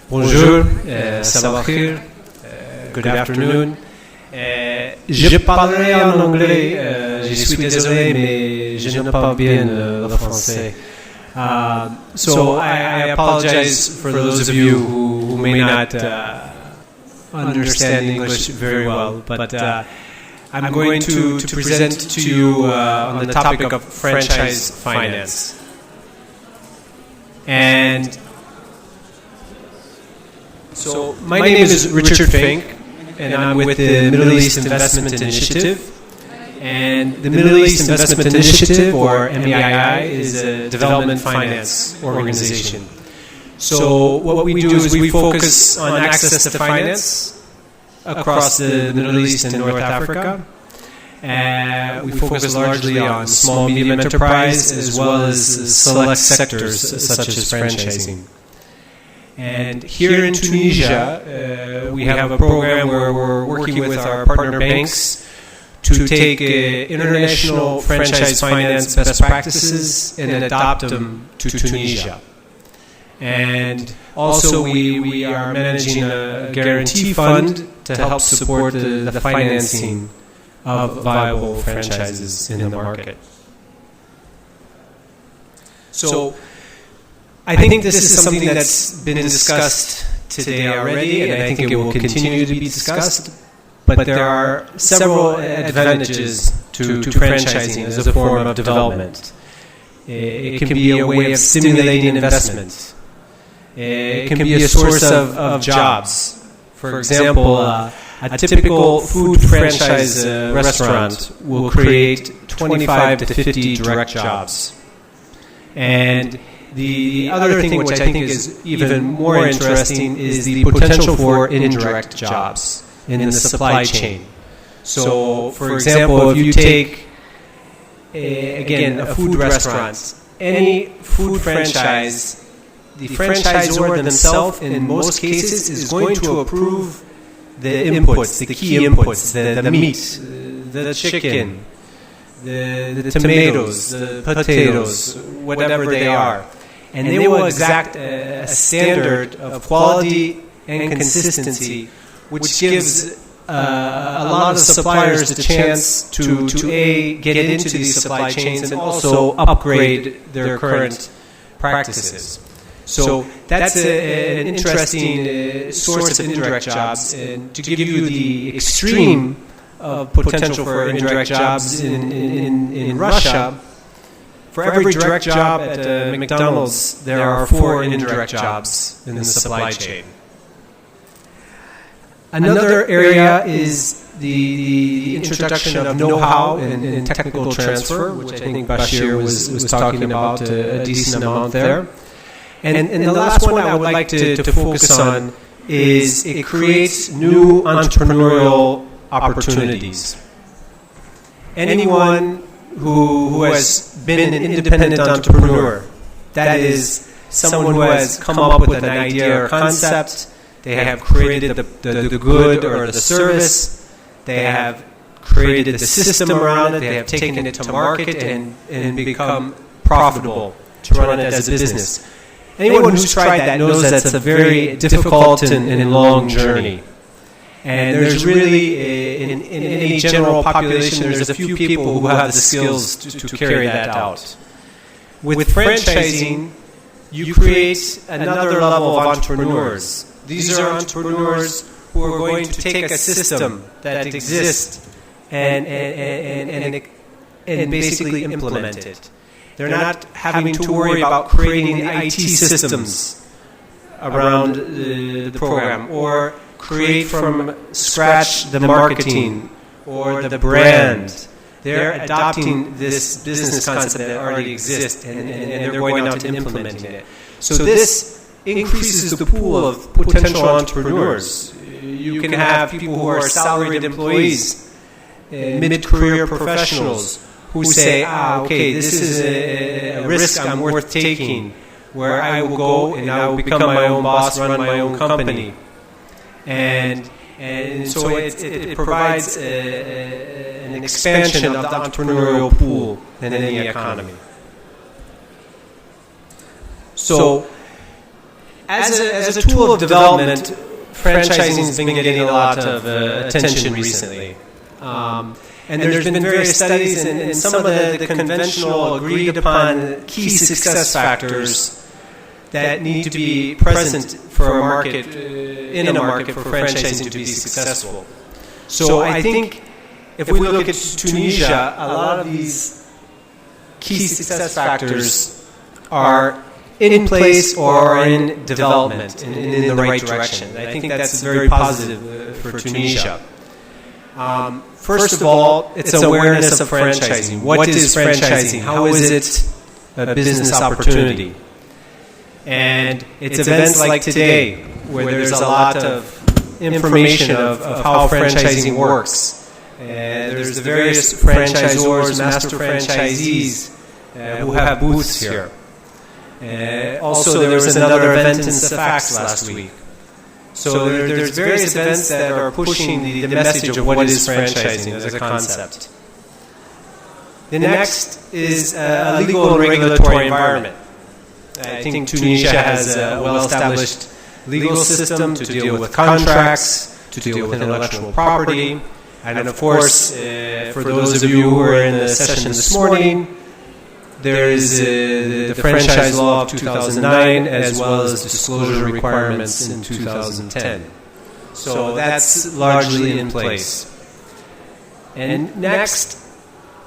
Bonjour, sabah khir, good afternoon. Je parlerai en anglais, je suis désolé, mais je n'ai pas bien le français. So I apologize for those of you who may not understand English very well, but I'm going to present to you on the topic of franchise finance. And so my name is Richard Fink, and I'm with the Middle East Investment Initiative. And the Middle East Investment Initiative, or MEII, is a development finance organization. So what we do is we focus on access to finance across the Middle East and North Africa. We focus largely on small medium enterprise as well as select sectors such as franchising. And here in Tunisia, we have a program where we're working with our partner banks to take international franchise finance best practices and adopt them to Tunisia. And also we are managing a guarantee fund to help support the financing of viable franchises in the market. So I think this is something that's been discussed today already, and I think it will continue to be discussed. But there are several advantages to franchising as a form of development. It can be a way of stimulating investment. It can be a source of jobs. For example, a typical food franchise restaurant will create 25 to 50 direct jobs. And the other thing which I think is even more interesting is the potential for indirect jobs in the supply chain. So, for example, if you take, again, a food restaurant, any food franchise, the franchisor themselves, in most cases, is going to approve the inputs, the key inputs, the meat, the chicken, the tomatoes, the potatoes, whatever they are. And they will exact a standard of quality and consistency, which gives a lot of suppliers the chance to get into these supply chains and also upgrade their current practices. So that's an interesting source of indirect jobs. And to give you the extreme of potential for indirect jobs in Russia, for every direct job at McDonald's, there are 4 indirect jobs in the supply chain. Another area is the introduction of know-how and technical transfer, which I think Bashir was talking about a decent amount there. And the last one I would like to focus on is it creates new entrepreneurial opportunities. Anyone who has been an independent entrepreneur, that is, someone who has come up with an idea or concept, they have created the good or the service, they have created the system around it, they have taken it to market and become profitable to run it as a business. Anyone who's tried that knows that's a very difficult and long journey. And there's really, in any general population, there's a few people who have the skills to carry that out. With franchising, you create another level of entrepreneurs. These are entrepreneurs who are going to take a system that exists and basically implement it. They're not having to worry about creating the IT systems around the program or create from scratch the marketing or the brand. They're adopting this business concept that already exists and they're going out and implementing it. So this increases the pool of potential entrepreneurs. You can have people who are salaried employees, mid-career professionals who say, okay, this is a risk I'm worth taking, where I will go and I will become my own boss, run my own company. And so it provides an expansion of the entrepreneurial pool in any economy. So as a tool of development, franchising has been getting a lot of attention recently. And there's been various studies, and some of the conventional agreed upon key success factors that need to be present for a market, in a market for franchising to be successful. So I think if we look at Tunisia, a lot of these key success factors are in place or in development, in the right direction. I think that's very positive for Tunisia. First of all, it's awareness of franchising. What is franchising? How is it a business opportunity? And it's events like today where there's a lot of information of how franchising works. There's the various franchisors, master franchisees who have booths here. Also, there was another event in Safax last week. So there's various events that are pushing the message of what is franchising as a concept. The next is a legal and regulatory environment. I think Tunisia has a well-established legal system to deal with contracts, to deal with intellectual property, and of course, for those of you who were in the session this morning, there is the franchise law of 2009 as well as disclosure requirements in 2010. So that's largely in place. And next,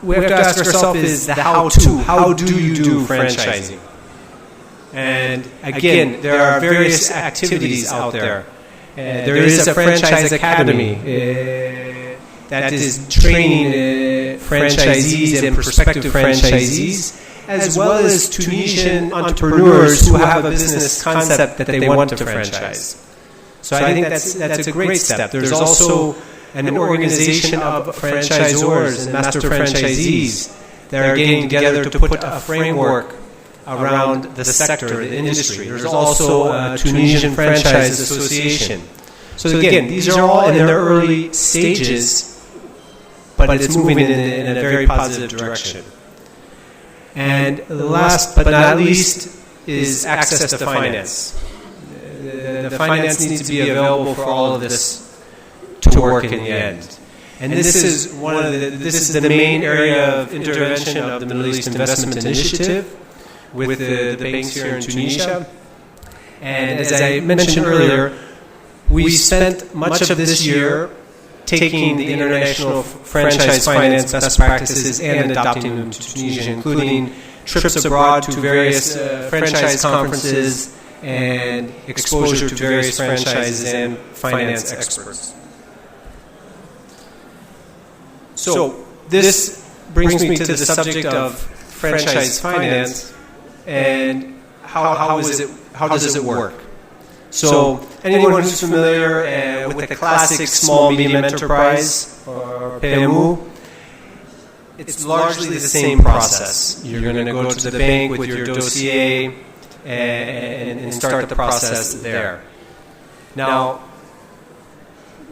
we have to ask ourselves is the how-to. How do you do franchising? And again, there are various activities out there. There is a franchise academy that is training franchisees and prospective franchisees, as well as Tunisian entrepreneurs who have a business concept that they want to franchise. So I think that's a great step. There's also an organization of franchisors and master franchisees that are getting together to put a framework around the sector, the industry. There's also a Tunisian Franchise Association. So again, these are all in their early stages, but it's moving in a very positive direction. And last but not least is access to finance. The finance needs to be available for all of this to work in the end. And this is the main area of intervention of the Middle East Investment Initiative with the banks here in Tunisia. And as I mentioned earlier, we spent much of this year taking the international franchise finance best practices and adopting them to Tunisia, including trips abroad to various franchise conferences and exposure to various franchise and finance experts. So this brings me to the subject of franchise finance and how does it work? So anyone who's familiar with the classic small medium enterprise or PMU, it's largely the same process. You're going to go to the bank with your dossier and start the process there. Now,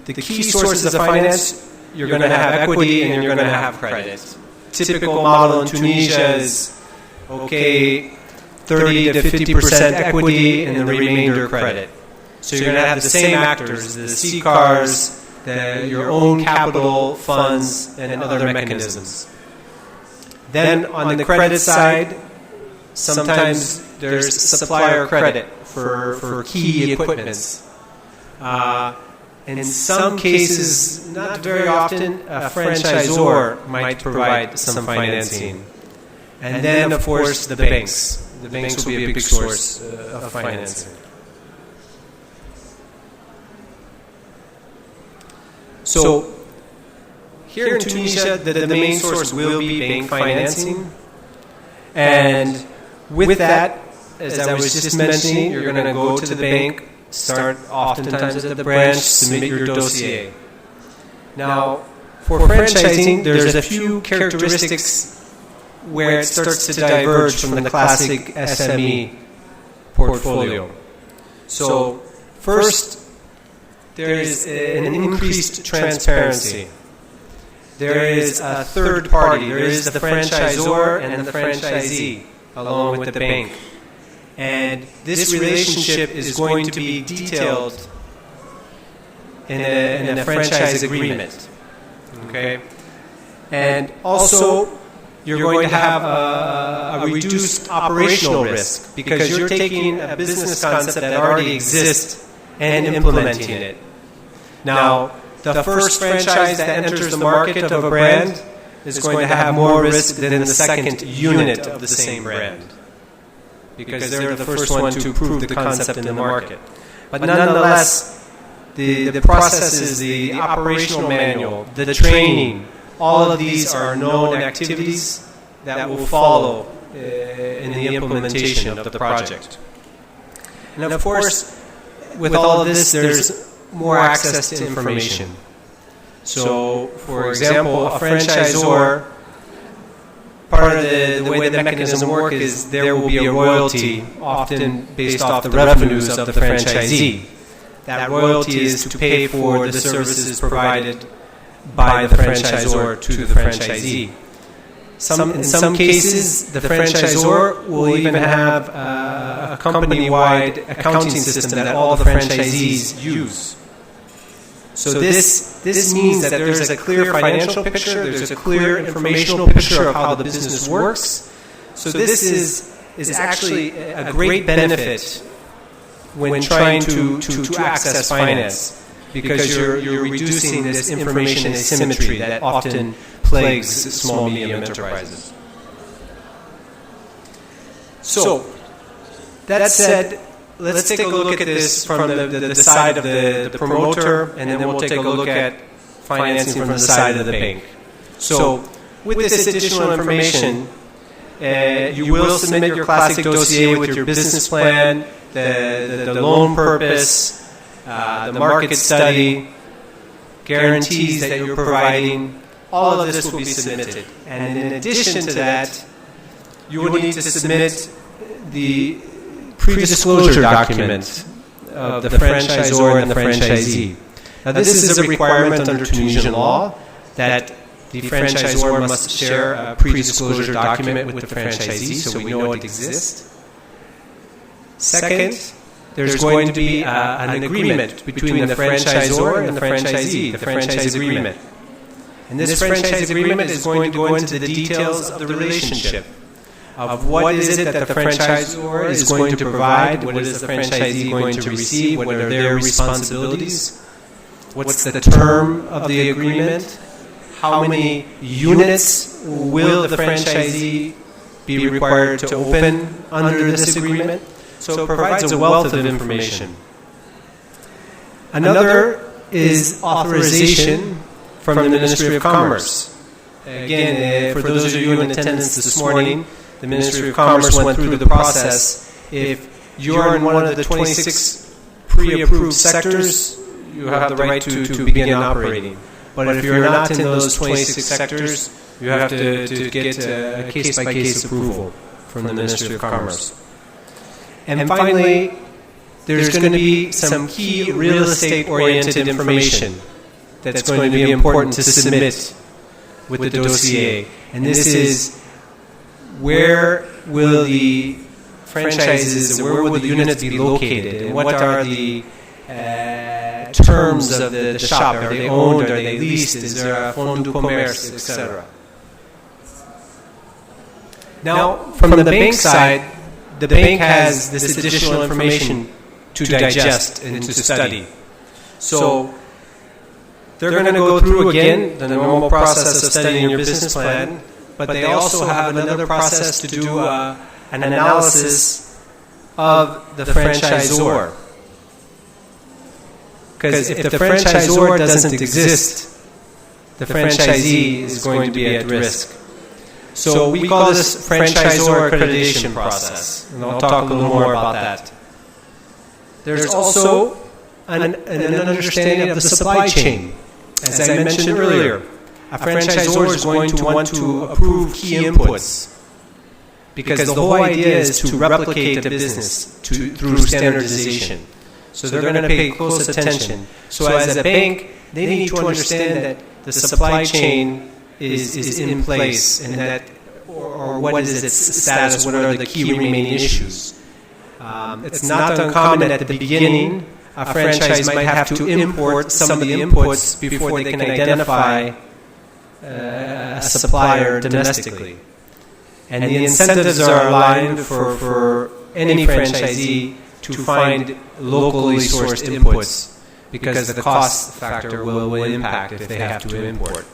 the key sources of finance, you're going to have equity and you're going to have credit. Typical model in Tunisia is, 30 to 50% equity and the remainder credit. So you're going to have the same actors, the C-cars, your own capital funds, and other mechanisms. Then on the credit side, sometimes there's supplier credit for key equipments. In some cases, not very often, a franchisor might provide some financing. And then, of course, the banks. The banks will be a big source of financing. So, here in Tunisia, the main source will be bank financing. And with that, as I was just mentioning, you're going to go to the bank, start oftentimes at the branch, submit your dossier. Now, for franchising, there's a few characteristics where it starts to diverge from the classic SME portfolio. So, first, there is an increased transparency. There is a third party. There is the franchisor and the franchisee, along with the bank. And this relationship is going to be detailed in a franchise agreement. Okay? And also, you're going to have a reduced operational risk because you're taking a business concept that already exists and implementing it. Now, the first franchise that enters the market of a brand is going to have more risk than the second unit of the same brand because they're the first one to prove the concept in the market. But nonetheless, the processes, the operational manual, the training, all of these are known activities that will follow in the implementation of the project. And of course, with all of this, there's more access to information. So, for example, a franchisor, part of the way the mechanism works is there will be a royalty, often based off the revenues of the franchisee. That royalty is to pay for the services provided by the franchisor to the franchisee. In some cases, the franchisor will even have a company-wide accounting system that all the franchisees use. So this means that there's a clear financial picture, there's a clear informational picture of how the business works. So this is actually a great benefit when trying to access finance, because you're reducing this information asymmetry that often plagues small medium enterprises. So, that said, let's take a look at this from the side of the promoter, and then we'll take a look at financing from the side of the bank. So, with this additional information, you will submit your classic dossier with your business plan, the loan purpose, the market study, guarantees that you're providing. All of this will be submitted. And in addition to that, you will need to submit the pre-disclosure document of the franchisor and the franchisee. Now, this is a requirement under Tunisian law that the franchisor must share a pre-disclosure document with the franchisee so we know it exists. Second, there's going to be an agreement between the franchisor and the franchisee, the franchise agreement. And this franchise agreement is going to go into the details of the relationship, of what is it that the franchisor is going to provide, what is the franchisee going to receive, what are their responsibilities, what's the term of the agreement, how many units will the franchisee be required to open under this agreement. So it provides a wealth of information. Another is authorization from the Ministry of Commerce. Again, for those of you in attendance this morning, the Ministry of Commerce went through the process. If you're in one of the 26 pre-approved sectors, you have the right to begin operating. But if you're not in those 26 sectors, you have to get a case-by-case approval from the Ministry of Commerce. And finally, there's going to be some key real estate-oriented information that's going to be important to submit with the dossier. And this is where will the franchises, where will the units be located, and what are the terms of the shop? Are they owned? Are they leased? Is there a fond du commerce, etc.? Now, from the bank side, the bank has this additional information to digest and to study. So they're going to go through again the normal process of studying your business plan, but they also have another process to do an analysis of the franchisor. Because if the franchisor doesn't exist, the franchisee is going to be at risk. So we call this franchisor accreditation process, and I'll talk a little more about that. There's also an understanding of the supply chain. As I mentioned earlier, a franchisor is going to want to approve key inputs because the whole idea is to replicate a business through standardization. So they're going to pay close attention. So as a bank, they need to understand that the supply chain is in place, and that, or what is its status, what are the key remaining issues. It's not uncommon at the beginning. A franchise might have to import some of the inputs before they can identify a supplier domestically. And the incentives are aligned for any franchisee to find locally sourced inputs because the cost factor will impact if they have to import.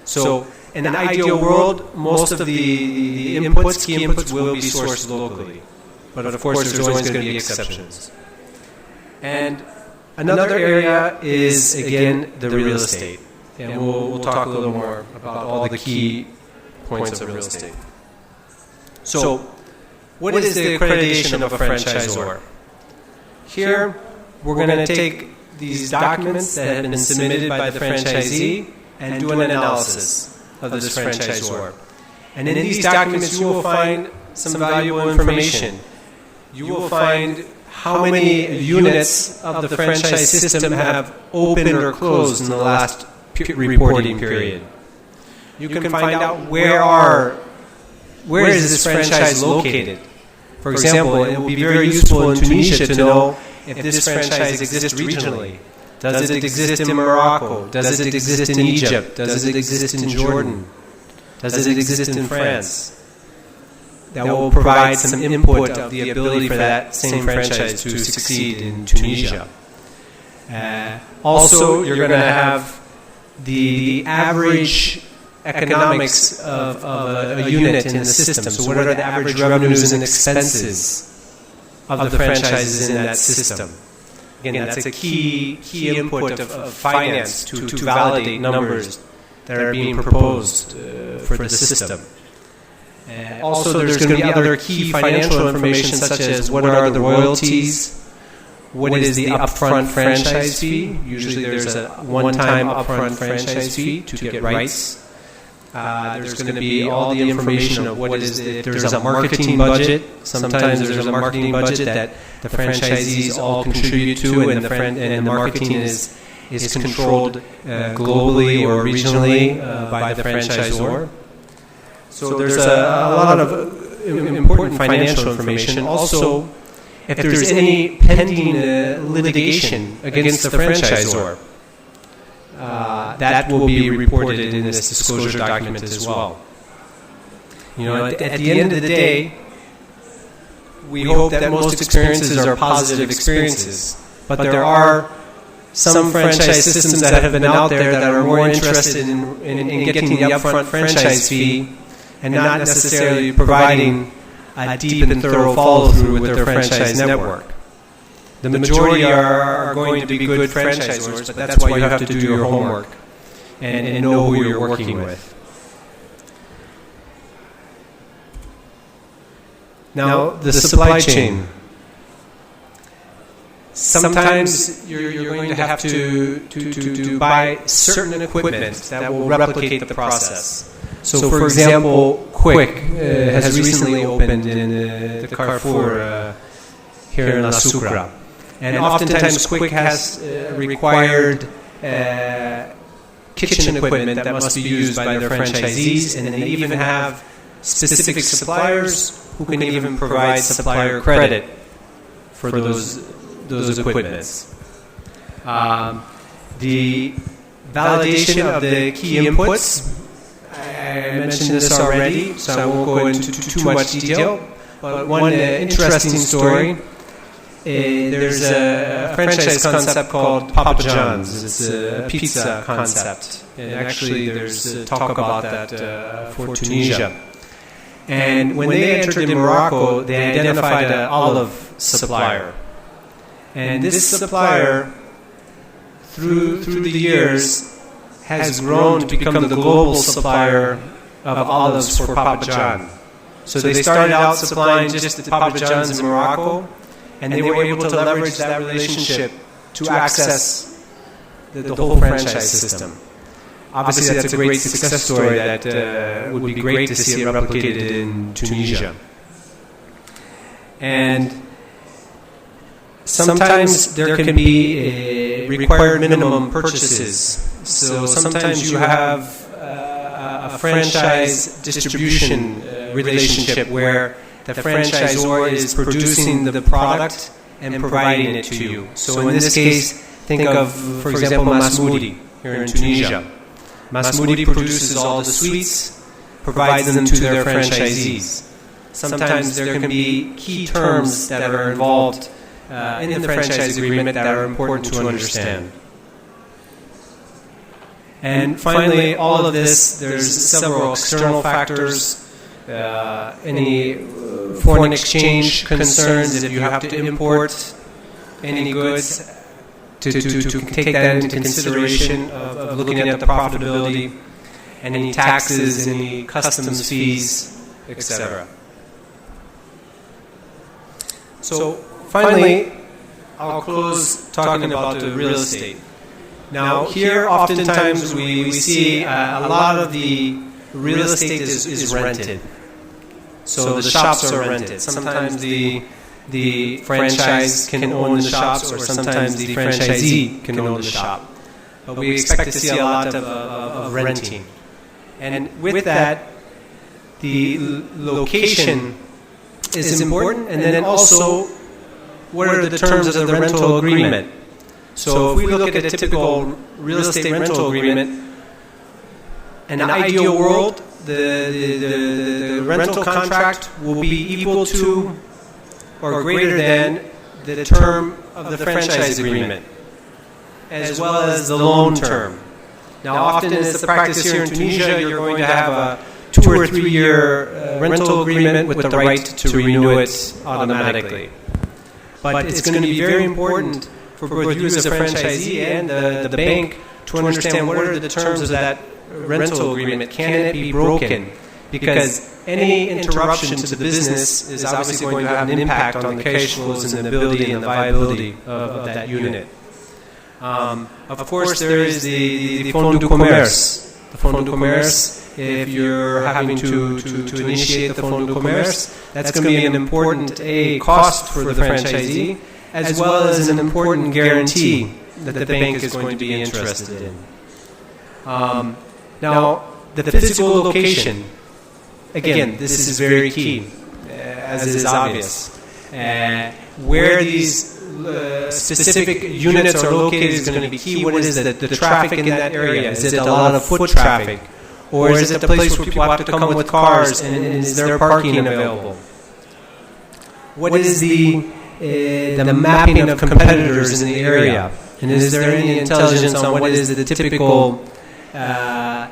So in an ideal world, most of the inputs, key inputs, will be sourced locally. But of course, there's always going to be exceptions. And another area is, again, the real estate. And we'll talk a little more about all the key points of real estate. So, what is the accreditation of a franchisor? Here, we're going to take these documents that have been submitted by the franchisee and do an analysis of this franchisor. And in these documents, you will find some valuable information. You will find how many units of the franchise system have opened or closed in the last reporting period. You can find out where is this franchise located. For example, it will be very useful in Tunisia to know if this franchise exists regionally. Does it exist in Morocco? Does it exist in Egypt? Does it exist in Jordan? Does it exist in France? That will provide some input of the ability for that same franchise to succeed in Tunisia. Also, you're going to have the average economics of a unit in the system. So what are the average revenues and expenses of the franchises in that system? Again, that's a key input of finance to validate numbers that are being proposed for the system. Also, there's going to be other key financial information such as what are the royalties, what is the upfront franchise fee. Usually there's a one-time upfront franchise fee to get rights. There's going to be all the information of what is if there's a marketing budget. Sometimes there's a marketing budget that the franchisees all contribute to, and the marketing is controlled globally or regionally by the franchisor. So there's a lot of important financial information. Also, if there's any pending litigation against the franchisor, that will be reported in this disclosure document as well. At the end of the day, we hope that most experiences are positive experiences, but there are some franchise systems that have been out there that are more interested in getting the upfront franchise fee and not necessarily providing a deep and thorough follow-through with their franchise network. The majority are going to be good franchisors, but that's why you have to do your homework and know who you're working with. Now, the supply chain. Sometimes you're going to have to buy certain equipment that will replicate the process. So, for example, Quick has recently opened in the Carrefour here in La Sucre. And oftentimes Quick has required kitchen equipment that must be used by their franchisees, and they even have specific suppliers who can even provide supplier credit for those equipments. The validation of the key inputs, I mentioned this already, so I won't go into too much detail, but one interesting story. There's a franchise concept called Papa John's. It's a pizza concept. And actually, there's talk about that for Tunisia. And when they entered in Morocco, they identified an olive supplier. And this supplier, through the years, has grown to become the global supplier of olives for Papa John. So they started out supplying just the Papa John's in Morocco, and they were able to leverage that relationship to access the whole franchise system. Obviously, that's a great success story that would be great to see it replicated in Tunisia. And sometimes there can be required minimum purchases. So sometimes you have a franchise distribution relationship where the franchisor is producing the product and providing it to you. So in this case, think of, for example, Masmoudi here in Tunisia. Masmoudi produces all the sweets, provides them to their franchisees. Sometimes there can be key terms that are involved in the franchise agreement that are important to understand. And finally, all of this, there's several external factors, any foreign exchange concerns, if you have to import any goods, to take that into consideration of looking at the profitability, and any taxes, any customs fees, etc. So finally, I'll close talking about the real estate. Now here, oftentimes we see a lot of the real estate is rented. So the shops are rented. Sometimes the franchise can own the shops, or sometimes the franchisee can own the shop. But we expect to see a lot of renting. And with that, the location is important, and then also what are the terms of the rental agreement. So if we look at a typical real estate rental agreement, in an ideal world, the rental contract will be equal to or greater than the term of the franchise agreement, as well as the loan term. Now, often it's the practice here in Tunisia, you're going to have a 2 or 3 year rental agreement with the right to renew it automatically. But it's going to be very important for both you as a franchisee and the bank to understand what are the terms of that rental agreement. Can it be broken? Because any interruption to the business is obviously going to have an impact on the cash flows and the ability and the viability of that unit. Of course, there is the Fonds du Commerce. The Fonds du Commerce, if you're having to initiate the Fonds du Commerce, that's going to be an important cost for the franchisee, as well as an important guarantee that the bank is going to be interested in. Now, the physical location, again, this is very key, as is obvious. Where these specific units are located is going to be key. What is the traffic in that area? Is it a lot of foot traffic? Or is it a place where people have to come with cars, and is there parking available? What is the mapping of competitors in the area? And is there any intelligence on what is the typical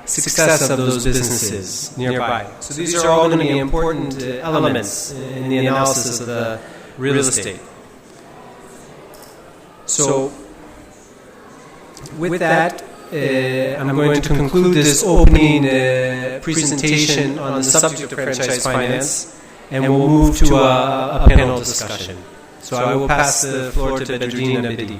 success of those businesses nearby? So these are all going to be important elements in the analysis of the real estate. So with that, I'm going to conclude this opening presentation on the subject of franchise finance, and we'll move to a panel discussion. So I will pass the floor to Bedreddine Abidi.